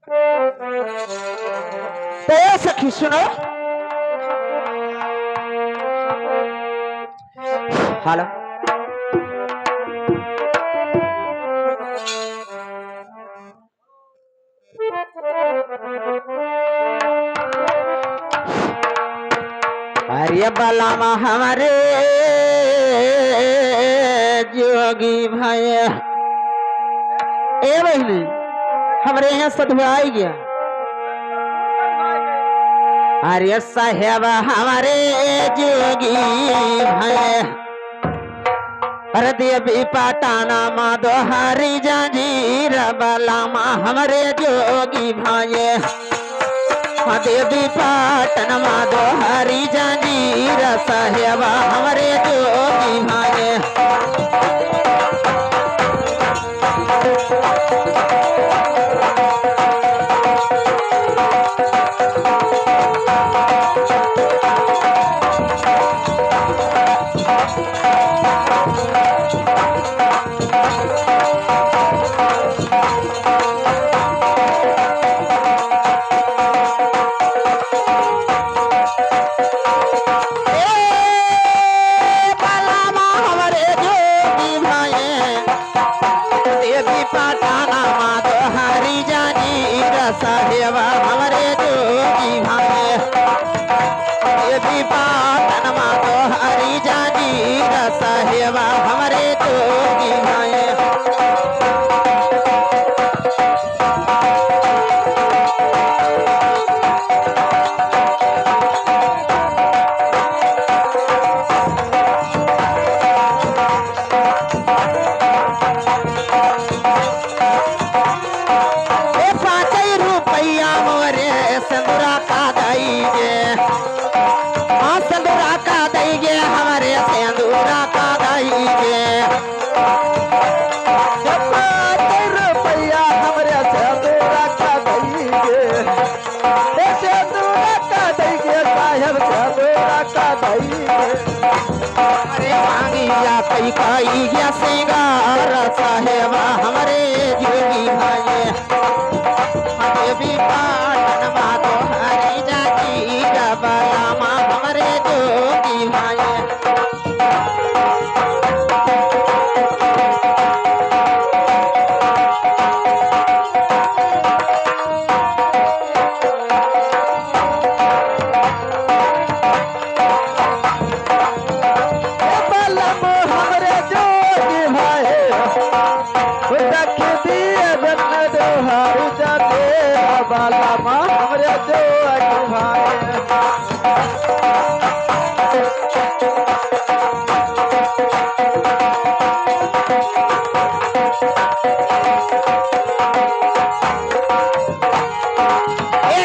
तो ये सखी सुनो। हेलो अरे बलामा हमारे जोगी भाई ए बहनी हमारे यहाँ सतुआ आई गया। अरे साहेब हमारे जोगी भाई अरे देवी पाटाना माधो हरी जंजीर बलामा हमारे जोगी भाई देवी पाटन माधो हरी जंजीर साहेब हमारे जोगी भाई साहेब हमारे जोगी भाई देवी पाटन माधो हरी जंजीर साहेब हमारे जोगी भाई संदूरा का दईगे संदूरा का दईगे हमारे संदूरा का दईगे रुपया हमारे संदूरा का दईगे संदूरा का दईगे साहब संदूरा का दईगे अरे मांगिया कई कई गया सिंगार साहेब हमारे जोगी भाई देवी पाटन माधो हरी जंजीर बलामा हमारे जोगी भाई बलामा हमारे जोगी भाई रख दिए जन्नत हरी जंजीर बलामा हमारे जोगी भाई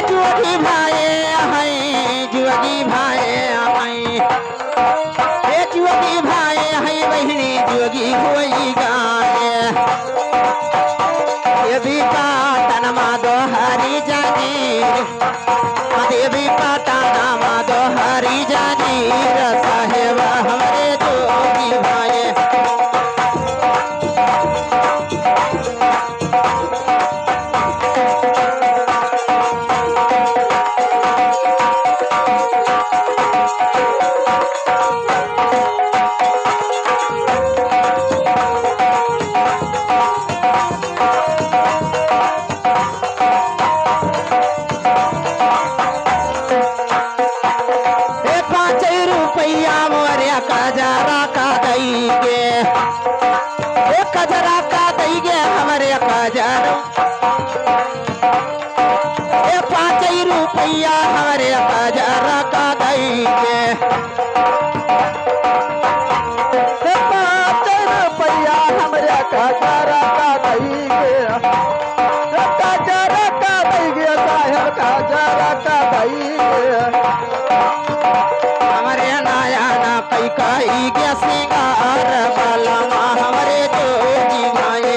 जोगी भाई हैं जोगी भाई हैं जोगी भाई हैं बहनी जोगी हुई गाए देवी पाटन माधो हरी जंजीर देवी पाटन माधो हरी जंजीर साहेब हमारे जोगी भाई कजरा का दईगे कजरा का दईगे हमारे कजर 5 रुपया हमारे कजरा का दईगे 5 रुपया हमारे कजरा का दईगे कजरा का दईगे साहब कजरा का दईगे हमारे नाया ना कई कई गया सिंगार बलामा हमारे जोगी भाई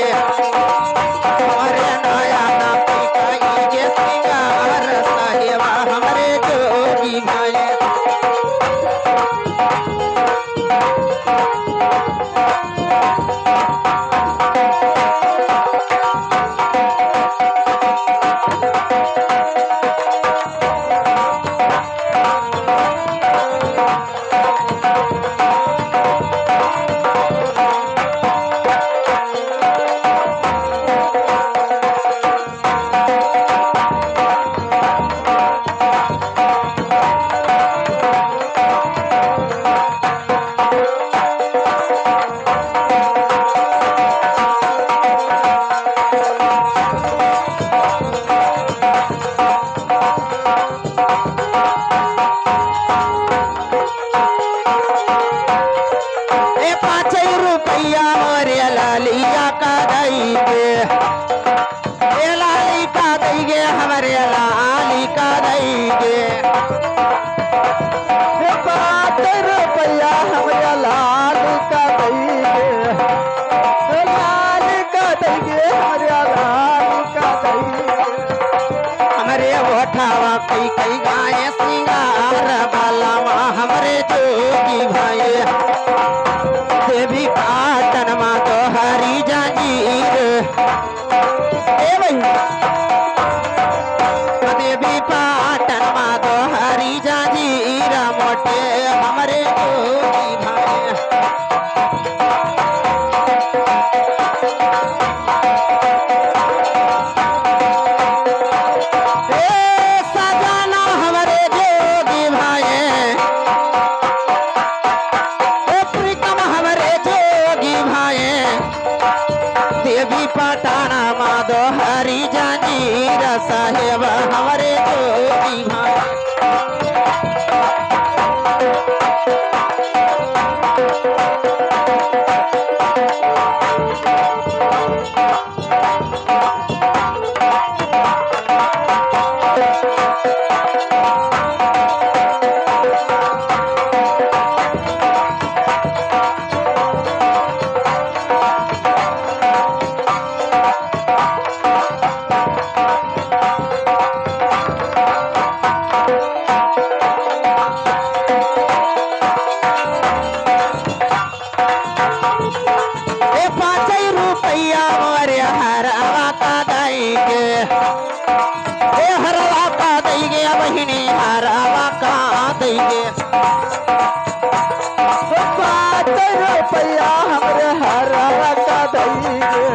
हमारे नाया ना कई कई गया सिंगार साहेब हमारे जोगी भाई हमारे लाल का दैगे लाल का दैगे हमारे लाल का दैगे हमरे ओठावा कई कई गाए सिंगार बाला माँ हमरे जोगी भाई देवी पाटन माँ तो हरी जाजीर ए भाई देवी पाटन माँ तो हरी जाजीर मोटे हमरे जोगी भाई देवी पटाना माधो हरी जानीर साहेब हमारे जोगी भाई रुपया मोरे हरवा का देंगे ए हरवा का देंगे बहिनी हरवा का देंगे 5 रुपया हमारे हरवा का दैगे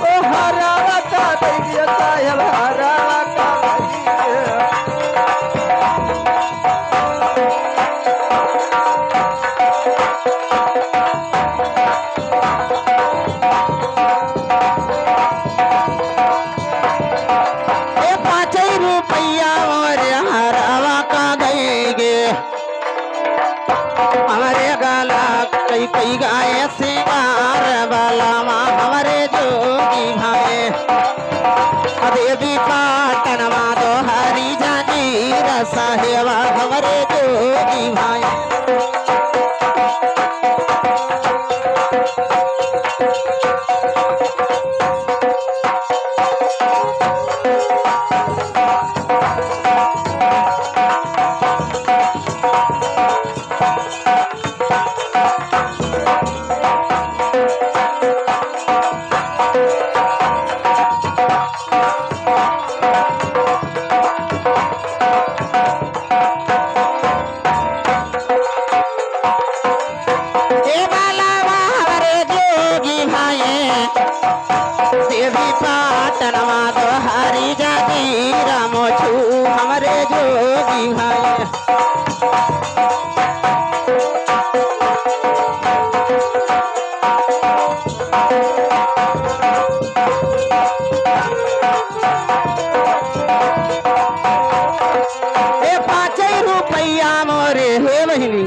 ओ हरवा का दैगे साहेब हरवा का दैगे रुपया मोरे हरवा का देंगे हमारे गाला कई कई गाय सिंगार वाला माँ हमारे जोगी भाई देवी पाटन माँ तो हरी जानीर साहेब हमारे जोगी भाई देवी पाटन माधो हरी जाती रामो छू हमारे जोगी भाई ए 5 रुपया मोरे हे बहिनी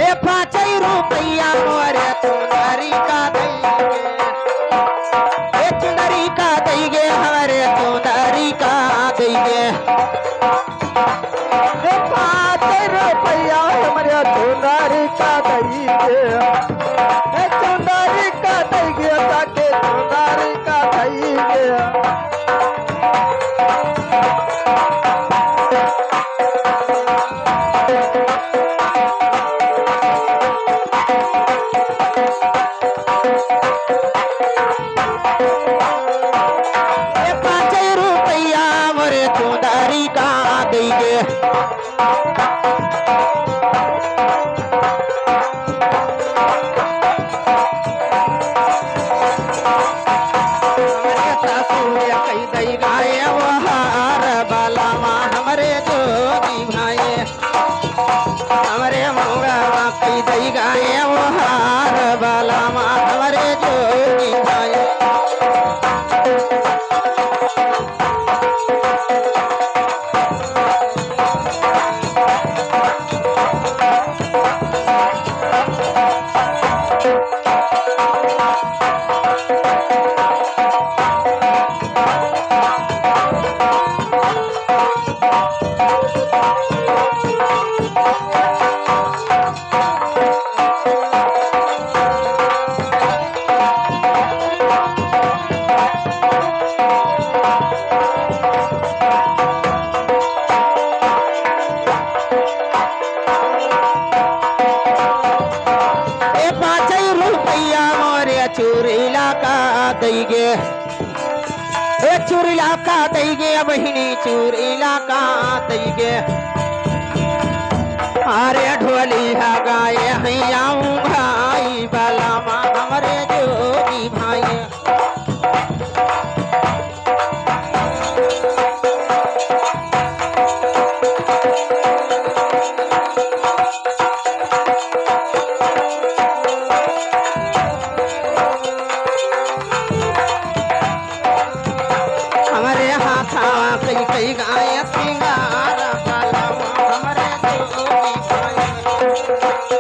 ए 5 रुपया मोरे तुम्हारी का चुनरी का देंगे हमारे चुनरी का देंगे 5 रुपया हमारे चुनरी का दैगे चुनरी का दैगे ताके चुनरी का दैगे देंगे सासू ए 5 रुपया मोरे चूरीला का दैगे ए चूरीला का दैगे बहिणी चूरीला का दैगे अरे ढोली हा गाए हैयाऊं भाई बाला माँ हमरे जोगी भाई हमारे हाथा कई कई गाय सिंगार बाला माँ हमरे जोगी भाई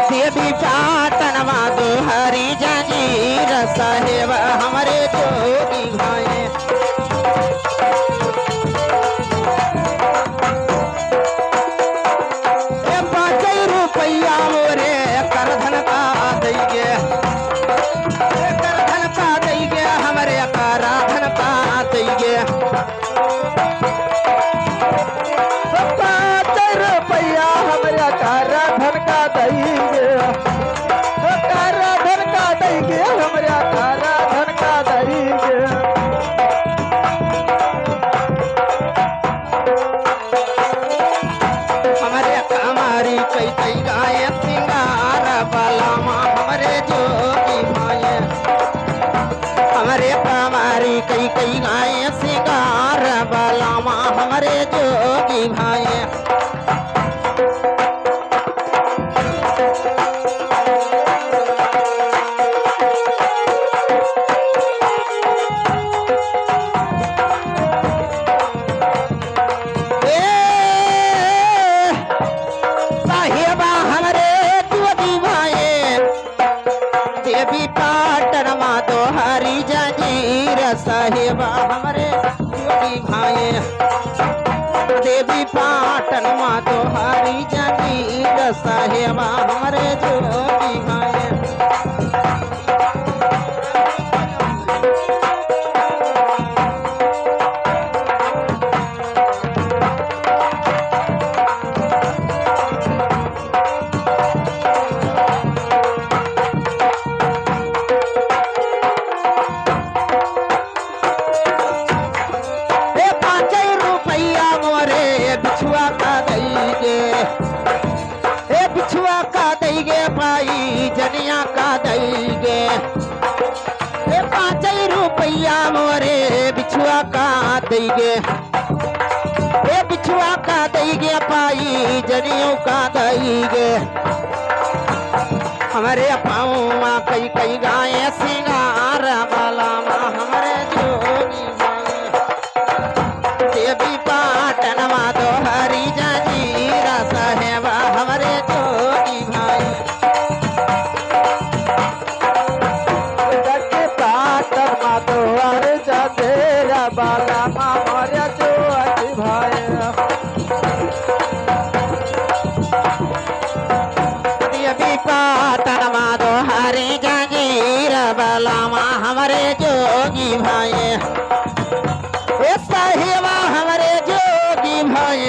देवी पाटन माधो हरी जंजीर साहेब हमारे जोगी भाई ए 5 रुपया मोरे करधन का दैगे करधन का दैगे हमारे कराधन का दैगे 5 रुपया हमरा कारा धन का दईगे कारा धन का दईगे हमरा कारा धन का दईगे हमारे कमारी कई कई गाय सिंगार बाला माँ हमारे जोगी भाई हमारे कमारी कई कई गाय सिंगार बाला माँ हमारे जोगी भाई साहेबा हमारे जोगी भाई देवी पाटन माधो हरी जंजीर साहेबा हमारे जोगी भाई देवी पाटन माधो हरी जंजीर साहेबा हमारे जोगी भाई ए 5 रुपया मोरे बिछुआ का दैगे ए बिछुआ का दैगे भाई जनिया का दैगे ए 5 रुपया मोरे बिछुआ का दैगे ए बिछुआ का दैगे पाई जनियों का दैगे हमारे पाँव कई कई गाय सिंगार बाला माँ हमारे जोगी भाई देवी पाटन माधो हरी जंजीर साहेब हमारे जोगी भाई जग पाटन माधो हर जदेरा बाला हमारे जोगी भाई देवी पाटन माधो हरी जंजीर बाला माँ हमारे जोगी भाई ए साहेबा हमारे जोगी भाई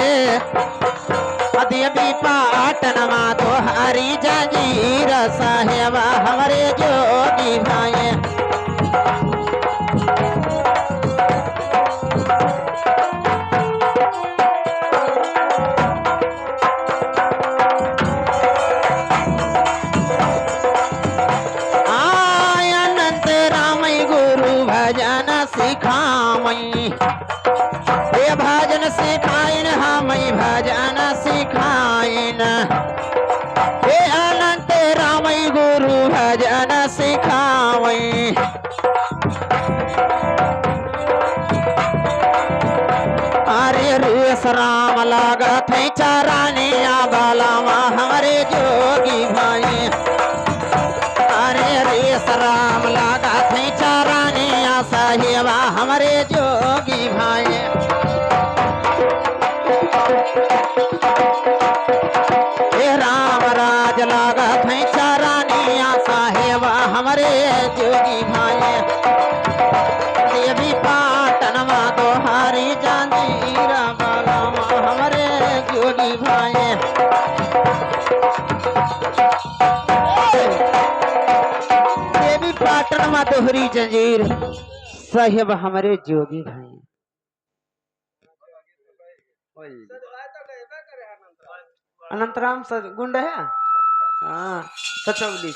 देवी पाटन माधो हरी जंजीर साहेबा हमारे जोगी भाई गुरु भजन सिखावे अरे रेस राम लागत है चरानिया बालामा हमारे जोगी भाई अरे रेस राम लागत है चरानिया साहेबा हमारे जोगी भाई हे राम राज लागत है चरानिया साहेबा हमारे जोगी भाई देवी पाटन मा दोहारी जांजीरा बाला मा हमारे जोगी भाई देवी पाटन मा दोहरी जंजीर साहेब हमारे जोगी भाई अनंतराम गुंड है हाँ सचौली